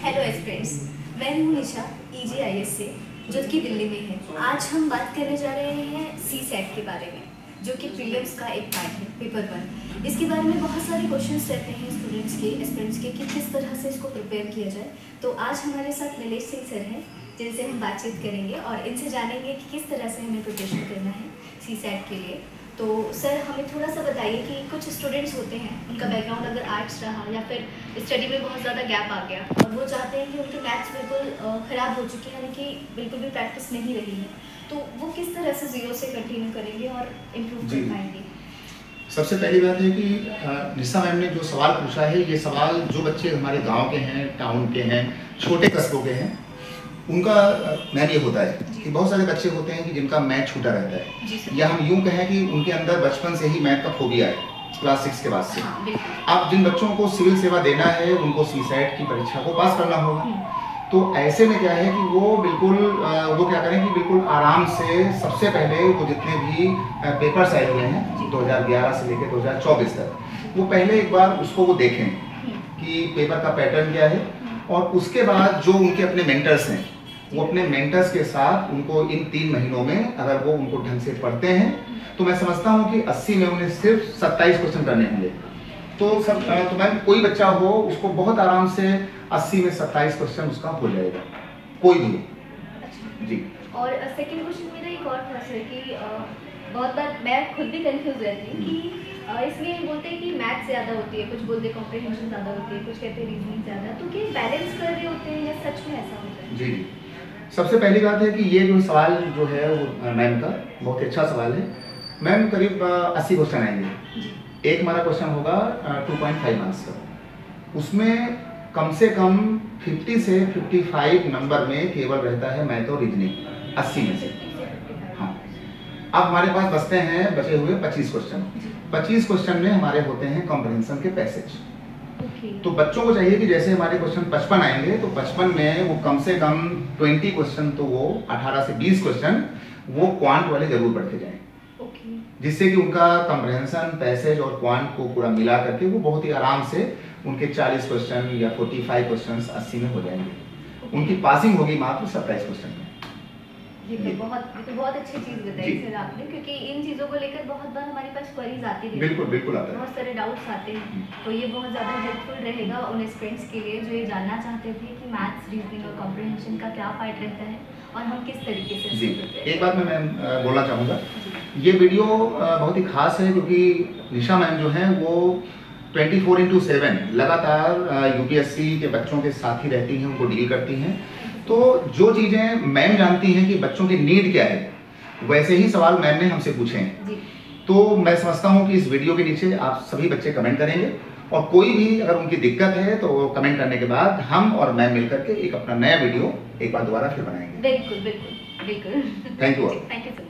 Hello aspirants, मैं हूँ निशा EGIS से, जो कि दिल्ली में है। आज हम बात करने जा रहे हैं CSAT के बारे में, जो कि प्रीलिम्स का एक पार्ट है, पेपर 1। इसके बारे में बहुत सारे क्वेश्चंस रहते हैं स्टूडेंट्स के, एस्पिरेंट्स के, कि किस तरह से इसको प्रिपेयर किया जाए। तो आज हमारे साथ नीलेश सिंह सर हैं, जिनसे हम बातचीत करेंगे और इनसे जानेंगे कि किस तरह से हमें प्रिपरेशन करना है CSAT के लिए। तो सर, हमें थोड़ा सा बताइए कि कुछ स्टूडेंट्स होते हैं, उनका बैकग्राउंड अगर आर्ट्स रहा या फिर स्टडी में बहुत ज़्यादा गैप आ गया और वो चाहते हैं कि उनके मैथ्स बिल्कुल ख़राब हो चुके हैं, यानी कि बिल्कुल भी प्रैक्टिस नहीं रही है, तो वो किस तरह से ज़ीरो से कंटिन्यू करेंगे और इम्प्रूव कर पाएंगे? सबसे पहली बात है कि निशा मैम ने जो सवाल पूछा है, ये सवाल जो बच्चे हमारे गांव के हैं, टाउन के हैं, छोटे कस्बों के हैं, उनका मैन ये होता है कि बहुत सारे बच्चे होते हैं कि जिनका मैथ छूटा रहता है, या हम यूं कहें कि उनके अंदर बचपन से ही मैथ का फोबिया है, क्लास 6 के बाद से। अब जिन बच्चों को सिविल सेवा देना है, उनको CSAT की परीक्षा को पास करना होगा। तो ऐसे में क्या है कि वो बिल्कुल वो क्या करें कि बिल्कुल आराम से सबसे पहले वो जितने भी पेपर्स आए हुए हैं 2011 से लेकर 2024 तक, वो पहले एक बार उसको वो देखें कि पेपर का पैटर्न क्या है, और उसके बाद जो उनके अपने मेंटर्स हैं, वो अपने मेंटर्स के साथ उनको इन 3 महीनों में अगर वो उनको ढंग से पढ़ते हैं, तो मैं समझता हूँ कि 80 में उन्हें सिर्फ 27 क्वेश्चन करने होंगे। तो मैम कोई बच्चा हो, उसको बहुत आराम से 80 में 27 क्वेश्चन उसका हो जाएगा, कोई भी हो। जी। और सेकंड क्वेश्चन मेरा एक और था सर कि बहुत बार मैं खुद भी कंफ्यूज रहती हूँ कि इसलिए बोलते हैं कि मैथ ज़्यादा होती है, कुछ बोलते हैं कॉम्प्रिहेंशन ज़्यादा होती है, कुछ कहते हैं रीजनिंग ज़्यादा, तो क्या बैलेंस कर रहे होते हैं या सच में ऐसा होता है? जी, सबसे पहली बात है कि ये जो सवाल जो है वो मैम का बहुत ही अच्छा सवाल है। मैम करीब 80 क्वेश्चन आएंगे, एक हमारा क्वेश्चन होगा 2.5 मार्क्स का, उसमें कम से कम 50 से 55 नंबर में केवल रहता है मैथ और रीजनिंग, 80 में से। हाँ, अब हमारे पास बचे हुए 25 क्वेश्चन। 25 क्वेश्चन में हमारे होते हैं कॉम्प्रिहेंशन के पैसेज। तो बच्चों को चाहिए कि जैसे हमारे क्वेश्चन 55 आएंगे, तो 55 में वो कम से कम 20 क्वेश्चन, तो वो 18 से 20 क्वेश्चन वो क्वांट वाले जरूर पढ़ के जाएं, जिससे कि उनका कॉम्प्रिहेंशन, पैसेज और क्वांट को पूरा मिला करके वो बहुत ही आराम से उनके 40 क्वेश्चन या 45 क्वेश्चन 80 में हो जाएंगे। उनकी पासिंग होगी मात्र 27 क्वेश्चन में। ये तो बहुत अच्छी चीज़ बताई सर आपने, क्योंकि इन चीज़ों को लेकर बहुत बार हमारे पास क्वेरीज आती है। बिल्कुल आता है, बहुत सारे डाउट्स आते हैं, तो ये बहुत ज़्यादा हेल्पफुल रहेगा उन स्टूडेंट्स के लिए जो ये जानना चाहते थे कि मैथ्स, रीजनिंग और कॉम्प्रिहेंशन का क्या पार्ट रहता है और हम किस तरीके से। जी, एक बात मैं बोलना चाहूँगा, ये वीडियो बहुत ही खास है क्योंकि निशा मैम जो हैं वो 24/7 लगातार UPSC के बच्चों के साथ ही रहती हैं, उनको डील करती हैं। तो जो चीज़ें मैम जानती हैं कि बच्चों की नीड क्या है, वैसे ही सवाल मैम ने हमसे पूछे हैं। तो मैं समझता हूँ कि इस वीडियो के नीचे आप सभी बच्चे कमेंट करेंगे, और कोई भी अगर उनकी दिक्कत है तो कमेंट करने के बाद हम और मैम मिलकर के एक अपना नया वीडियो एक बार दोबारा फिर बनाएंगे। बिल्कुल। Thank you. Thank you.